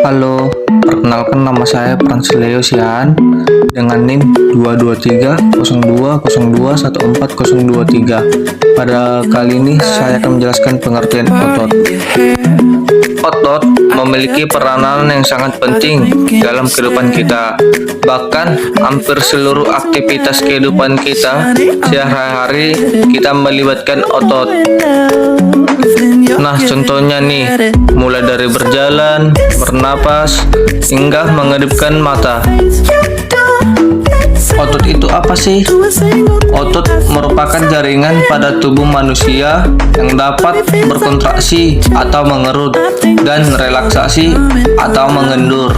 Halo, perkenalkan nama saya Fransleo Sian dengan NIM 22302021403. Pada kali ini saya akan menjelaskan pengertian otot. Otot memiliki peranan yang sangat penting dalam kehidupan kita. Bahkan hampir seluruh aktivitas kehidupan kita sehari-hari kita melibatkan otot. Nah, contohnya nih, mulai dari berjalan, bernapas, hingga mengedipkan mata. Otot itu apa sih? Otot merupakan jaringan pada tubuh manusia yang dapat berkontraksi atau mengerut dan relaksasi atau mengendur.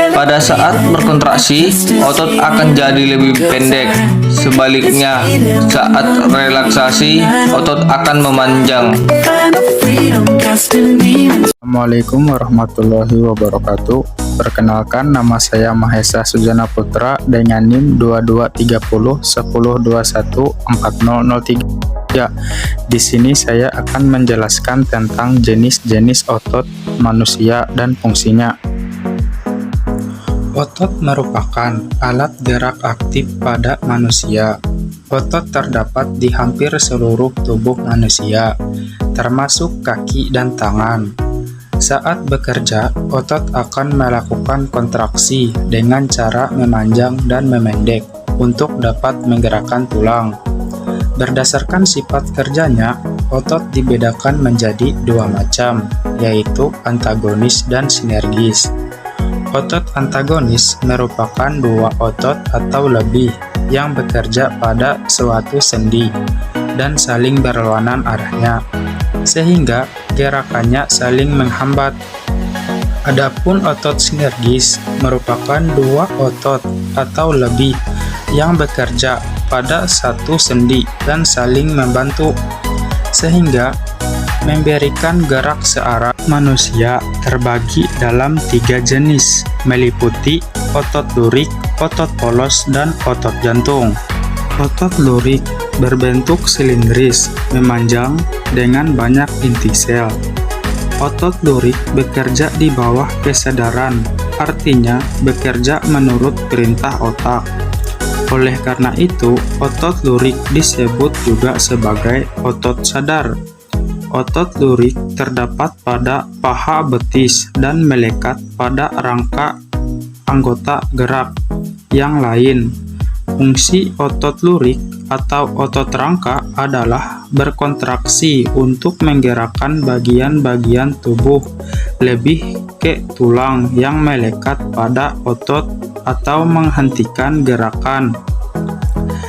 Pada saat berkontraksi, otot akan jadi lebih pendek. Sebaliknya, saat relaksasi, otot akan memanjang. Assalamualaikum warahmatullahi wabarakatuh. Perkenalkan, nama saya Mahesa Sujana Putra dengan NIM 223010214003. Di sini saya akan menjelaskan tentang jenis-jenis otot manusia dan fungsinya. Otot merupakan alat gerak aktif pada manusia. Otot terdapat di hampir seluruh tubuh manusia, termasuk kaki dan tangan. Saat bekerja, otot akan melakukan kontraksi dengan cara memanjang dan memendek untuk dapat menggerakkan tulang. Berdasarkan sifat kerjanya, otot dibedakan menjadi dua macam, yaitu antagonis dan sinergis. Otot antagonis merupakan dua otot atau lebih yang bekerja pada suatu sendi dan saling berlawanan arahnya, sehingga gerakannya saling menghambat. Adapun otot sinergis merupakan dua otot atau lebih yang bekerja pada satu sendi dan saling membantu, sehingga memberikan gerak searah. Manusia terbagi dalam tiga jenis, meliputi otot lurik, otot polos, dan otot jantung. Otot lurik berbentuk silindris, memanjang dengan banyak inti sel. Otot lurik bekerja di bawah kesadaran, artinya bekerja menurut perintah otak. Oleh karena itu, otot lurik disebut juga sebagai otot sadar. Otot lurik terdapat pada paha betis dan melekat pada rangka anggota gerak yang lain. Fungsi otot lurik atau otot rangka adalah berkontraksi untuk menggerakkan bagian-bagian tubuh lebih ke tulang yang melekat pada otot atau menghentikan gerakan.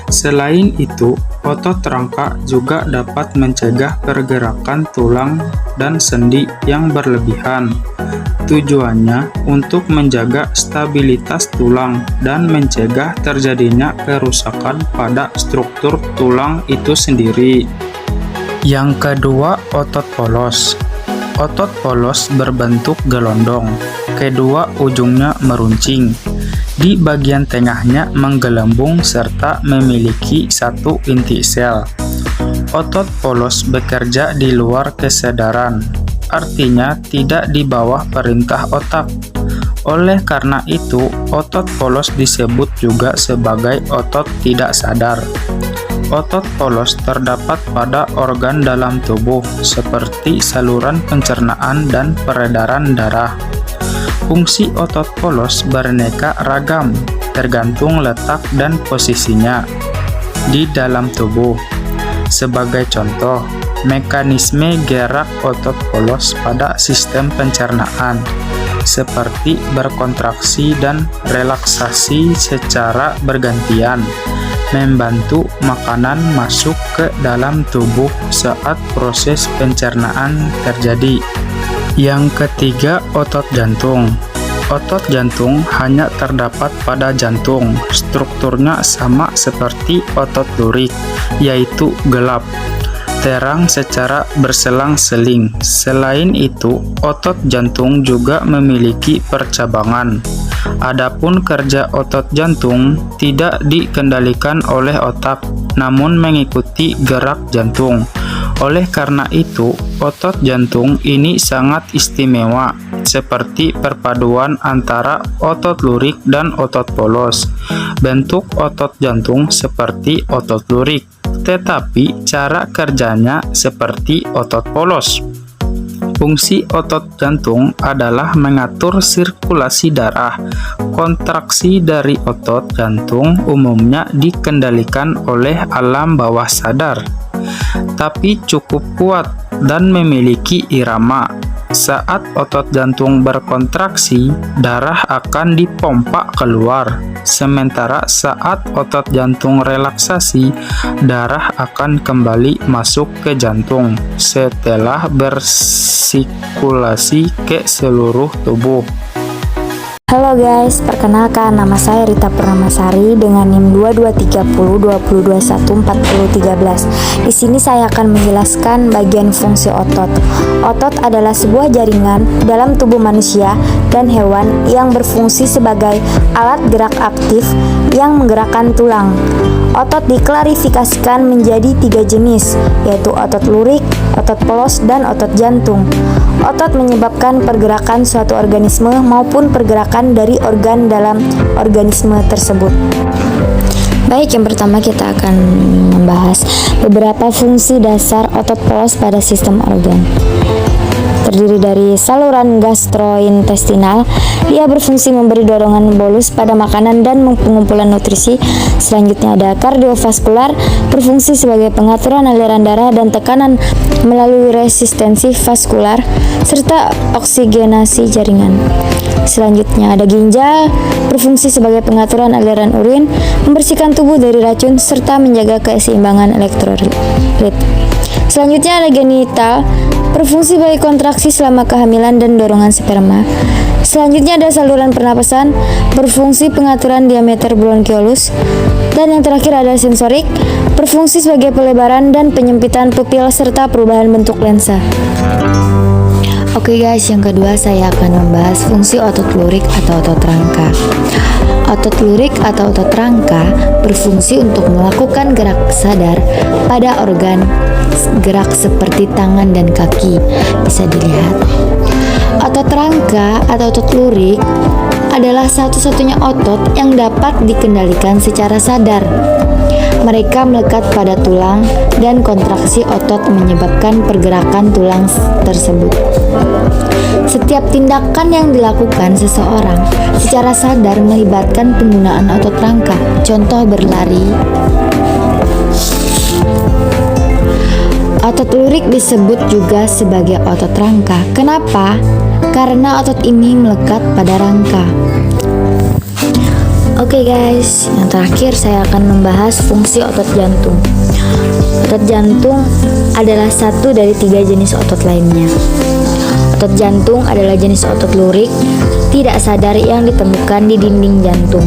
Selain itu, otot rangka juga dapat mencegah pergerakan tulang dan sendi yang berlebihan. Tujuannya untuk menjaga stabilitas tulang dan mencegah terjadinya kerusakan pada struktur tulang itu sendiri. Yang kedua, otot polos. Otot polos berbentuk gelondong, kedua ujungnya meruncing. Di bagian tengahnya menggelembung serta memiliki satu inti sel. Otot polos bekerja di luar kesadaran, artinya tidak di bawah perintah otak. Oleh karena itu, otot polos disebut juga sebagai otot tidak sadar. Otot polos terdapat pada organ dalam tubuh seperti saluran pencernaan dan peredaran darah. Fungsi otot polos beraneka ragam, tergantung letak dan posisinya di dalam tubuh. Sebagai contoh, mekanisme gerak otot polos pada sistem pencernaan, seperti berkontraksi dan relaksasi secara bergantian, membantu makanan masuk ke dalam tubuh saat proses pencernaan terjadi. Yang ketiga, otot jantung. Otot jantung hanya terdapat pada jantung. Strukturnya sama seperti otot lurik, yaitu gelap, terang secara berselang-seling. Selain itu, otot jantung juga memiliki percabangan. Adapun kerja otot jantung tidak dikendalikan oleh otak, namun mengikuti gerak jantung. Oleh karena itu, otot jantung ini sangat istimewa seperti perpaduan antara otot lurik dan otot polos. Bentuk otot jantung seperti otot lurik, tetapi cara kerjanya seperti otot polos. Fungsi otot jantung adalah mengatur sirkulasi darah. Kontraksi dari otot jantung umumnya dikendalikan oleh alam bawah sadar, tapi cukup kuat dan memiliki irama. Saat otot jantung berkontraksi, darah akan dipompa keluar. Sementara saat otot jantung relaksasi, darah akan kembali masuk ke jantung setelah bersirkulasi ke seluruh tubuh. Halo guys, perkenalkan nama saya Rita Purnamasari dengan NIM 223020214013. Di sini saya akan menjelaskan bagian fungsi otot. Otot adalah sebuah jaringan dalam tubuh manusia dan hewan yang berfungsi sebagai alat gerak aktif yang menggerakkan tulang. Otot diklarifikasikan menjadi 3 jenis, yaitu otot lurik, otot polos, dan otot jantung. Otot menyebabkan pergerakan suatu organisme maupun pergerakan dari organ dalam organisme tersebut. Baik, yang pertama kita akan membahas beberapa fungsi dasar otot polos pada sistem organ. Terdiri dari saluran gastrointestinal, ia berfungsi memberi dorongan bolus pada makanan dan pengumpulan nutrisi. Selanjutnya ada kardiovaskular, berfungsi sebagai pengaturan aliran darah dan tekanan melalui resistensi vaskular, serta oksigenasi jaringan. Selanjutnya ada ginjal, berfungsi sebagai pengaturan aliran urin, membersihkan tubuh dari racun, serta menjaga keseimbangan elektrolit. Selanjutnya ada genital, berfungsi sebagai kontraksi selama kehamilan dan dorongan sperma. Selanjutnya ada saluran pernapasan, berfungsi pengaturan diameter bronkiolus. Dan yang terakhir ada sensorik, berfungsi sebagai pelebaran dan penyempitan pupil serta perubahan bentuk lensa. Oke guys, yang kedua saya akan membahas fungsi otot lurik atau otot rangka. Otot lurik atau otot rangka berfungsi untuk melakukan gerak sadar pada organ gerak seperti tangan dan kaki. Bisa dilihat. Otot rangka atau otot lurik adalah satu-satunya otot yang dapat dikendalikan secara sadar. Mereka melekat pada tulang dan kontraksi otot menyebabkan pergerakan tulang tersebut. Setiap tindakan yang dilakukan seseorang secara sadar melibatkan penggunaan otot rangka. Contoh berlari. Otot lurik disebut juga sebagai otot rangka. Kenapa? Karena otot ini melekat pada rangka. Oke guys, yang terakhir saya akan membahas fungsi otot jantung. Otot jantung adalah satu dari 3 jenis otot lainnya. Otot jantung adalah jenis otot lurik tidak sadar yang ditemukan di dinding jantung.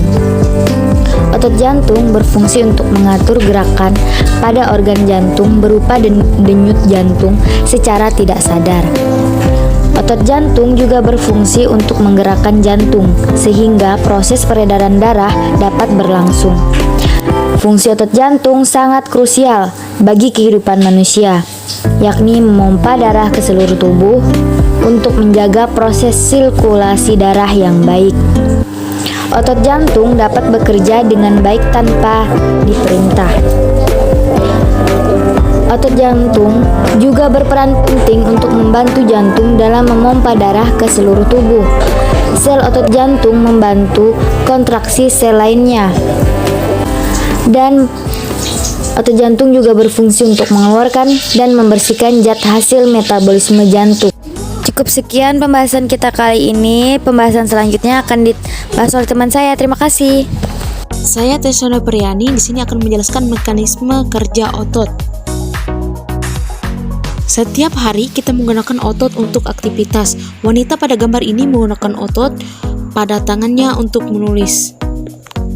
Otot jantung berfungsi untuk mengatur gerakan pada organ jantung berupa denyut jantung secara tidak sadar. Otot jantung juga berfungsi untuk menggerakkan jantung sehingga proses peredaran darah dapat berlangsung. Fungsi otot jantung sangat krusial bagi kehidupan manusia, yakni memompa darah ke seluruh tubuh untuk menjaga proses sirkulasi darah yang baik. Otot jantung dapat bekerja dengan baik tanpa diperintah. Otot jantung juga berperan penting untuk membantu jantung dalam memompa darah ke seluruh tubuh. Sel otot jantung membantu kontraksi sel lainnya. Dan otot jantung juga berfungsi untuk mengeluarkan dan membersihkan zat hasil metabolisme jantung. Cukup sekian pembahasan kita kali ini. Pembahasan selanjutnya akan dibahas oleh teman saya. Terima kasih. Saya Tesona Priani di sini akan menjelaskan mekanisme kerja otot. Setiap hari kita menggunakan otot untuk aktivitas. Wanita pada gambar ini menggunakan otot pada tangannya untuk menulis.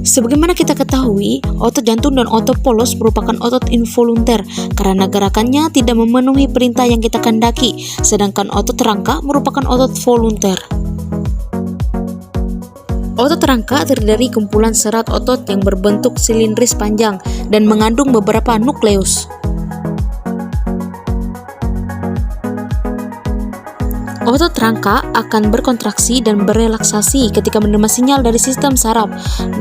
Sebagaimana kita ketahui, otot jantung dan otot polos merupakan otot involunter karena gerakannya tidak memenuhi perintah yang kita kehendaki, sedangkan otot rangka merupakan otot volunter. Otot rangka terdiri dari kumpulan serat otot yang berbentuk silindris panjang dan mengandung beberapa nukleus. Otot rangka akan berkontraksi dan berelaksasi ketika menerima sinyal dari sistem saraf.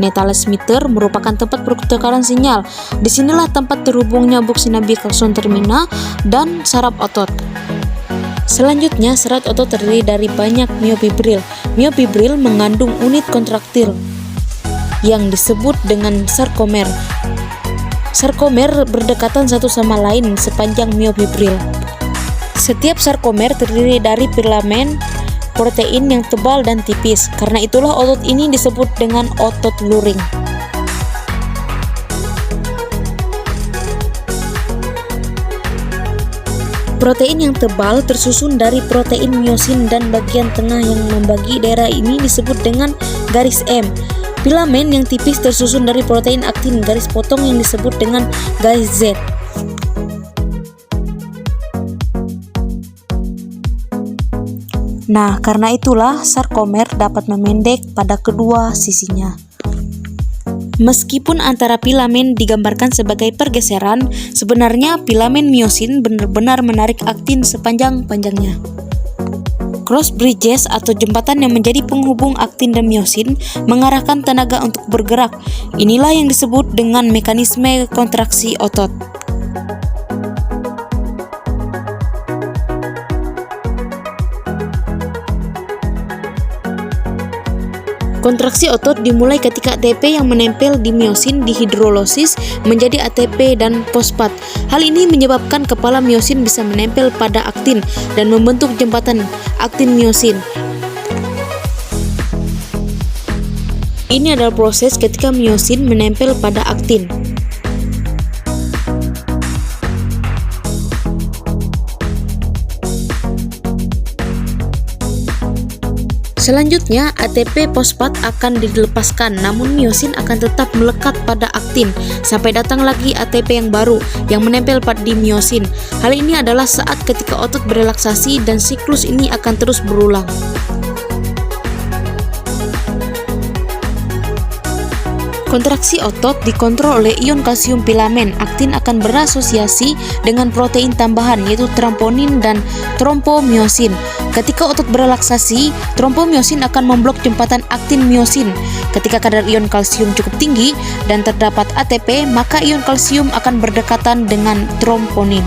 Netalesmeter merupakan tempat pertukaran sinyal. Disinilah tempat terhubungnya buk sinabi akson termina dan saraf otot. Selanjutnya, serat otot terdiri dari banyak myofibril. Myofibril mengandung unit kontraktil yang disebut dengan sarkomer. Sarkomer berdekatan satu sama lain sepanjang myofibril. Setiap sarkomer terdiri dari filamen protein yang tebal dan tipis. Karena itulah otot ini disebut dengan otot luring. Protein yang tebal tersusun dari protein miosin dan bagian tengah yang membagi daerah ini disebut dengan garis M. Filamen yang tipis tersusun dari protein aktin garis potong yang disebut dengan garis Z. Nah, karena itulah sarkomer dapat memendek pada kedua sisinya. Meskipun antara filamen digambarkan sebagai pergeseran, sebenarnya filamen miosin benar-benar menarik aktin sepanjang-panjangnya. Cross bridges atau jembatan yang menjadi penghubung aktin dan miosin mengarahkan tenaga untuk bergerak. Inilah yang disebut dengan mekanisme kontraksi otot. Kontraksi otot dimulai ketika ATP yang menempel di miosin dihidrolisis menjadi ATP dan fosfat. Hal ini menyebabkan kepala miosin bisa menempel pada aktin dan membentuk jembatan aktin miosin. Ini adalah proses ketika miosin menempel pada aktin. Selanjutnya, ATP fosfat akan dilepaskan, namun miosin akan tetap melekat pada aktin sampai datang lagi ATP yang baru yang menempel pada di miosin. Hal ini adalah saat ketika otot berelaksasi dan siklus ini akan terus berulang. Kontraksi otot dikontrol oleh ion kalsium filamen. Aktin akan berasosiasi dengan protein tambahan yaitu tramponin dan trombomyosin. Ketika otot berelaksasi, trombomyosin akan memblok jembatan aktin miosin. Ketika kadar ion kalsium cukup tinggi dan terdapat ATP, maka ion kalsium akan berdekatan dengan tromponin,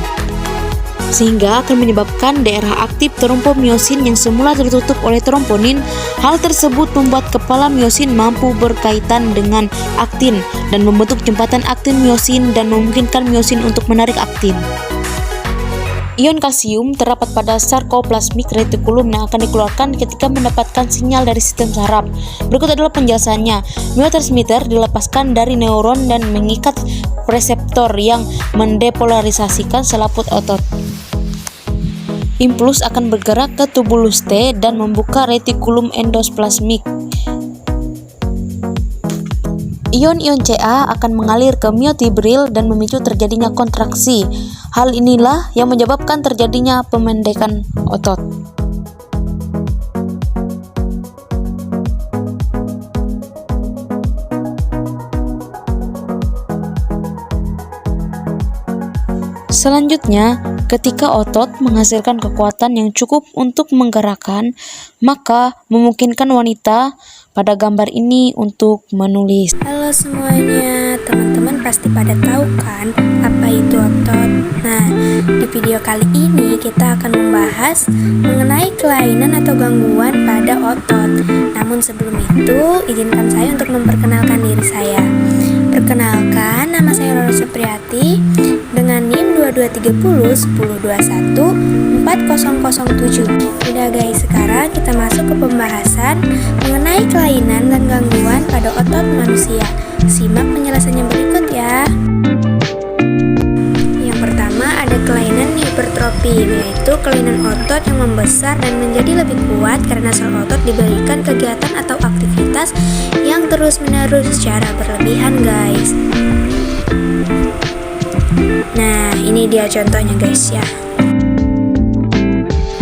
sehingga akan menyebabkan daerah aktif trombomyosin yang semula tertutup oleh tromponin. Hal tersebut membuat kepala miosin mampu berkaitan dengan aktin dan membentuk jembatan aktin miosin dan memungkinkan miosin untuk menarik aktin. Ion kalsium terdapat pada sarkoplasmic reticulum yang akan dikeluarkan ketika mendapatkan sinyal dari sistem saraf. Berikut adalah penjelasannya. Neurotransmitter dilepaskan dari neuron dan mengikat reseptor yang mendepolarisasikan selaput otot. Impuls akan bergerak ke tubulus T dan membuka retikulum endosplasmik. Ion-ion Ca akan mengalir ke myofibril dan memicu terjadinya kontraksi. Hal inilah yang menyebabkan terjadinya pemendekan otot. Selanjutnya, ketika otot menghasilkan kekuatan yang cukup untuk menggerakkan, maka memungkinkan wanita pada gambar ini untuk menulis. Halo semuanya, teman-teman pasti pada tahu kan apa itu otot? Nah, di video kali ini kita akan membahas mengenai kelainan atau gangguan pada otot. Namun sebelum itu, izinkan saya untuk memperkenalkan diri saya. Perkenalkan, nama saya Roro Supriyati dengan NIM 2230 1021 4007. Udah guys, sekarang kita masuk ke pembahasan mengenai kelainan dan gangguan pada otot manusia. Simak penjelasannya berikut ya. Yang pertama ada kelainan hipertrofi, yaitu kelainan otot yang membesar dan menjadi lebih kuat karena sel otot diberikan kegiatan atau aktivitas yang terus-menerus secara berlebihan guys. Nah, ini dia contohnya guys ya.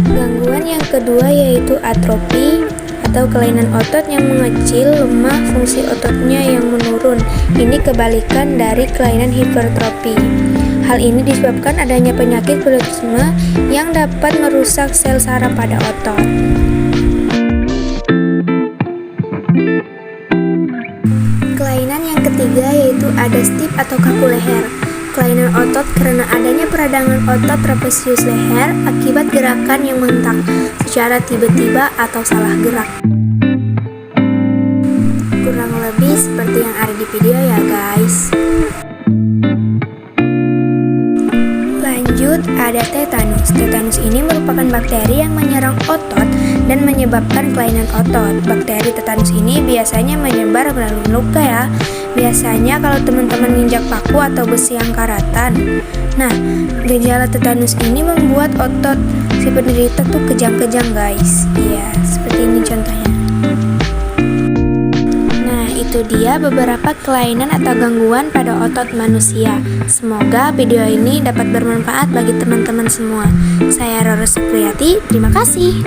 Gangguan yang kedua yaitu atrofi atau kelainan otot yang mengecil, lemah, fungsi ototnya yang menurun. Ini kebalikan dari kelainan hipertrofi. Hal ini disebabkan adanya penyakit bruxisme yang dapat merusak sel saraf pada otot. Kelainan yang ketiga yaitu ada stiff atau kaku leher. Kelainan otot karena adanya peradangan otot trapesius leher akibat gerakan yang menentang secara tiba-tiba atau salah gerak. Kurang lebih seperti yang ada di video ya guys. Lanjut, ada tetanus. Tetanus ini merupakan bakteri yang menyerang otot dan menyebabkan kelainan otot. Bakteri tetanus ini biasanya menyebar melalui luka ya. Biasanya kalau teman-teman menginjak paku atau besi yang karatan. Nah, gejala tetanus ini membuat otot si penderita tuh kejang-kejang guys. Iya, seperti ini contohnya. Nah, itu dia beberapa kelainan atau gangguan pada otot manusia. Semoga video ini dapat bermanfaat bagi teman-teman semua. Saya Roro Supriyati, terima kasih.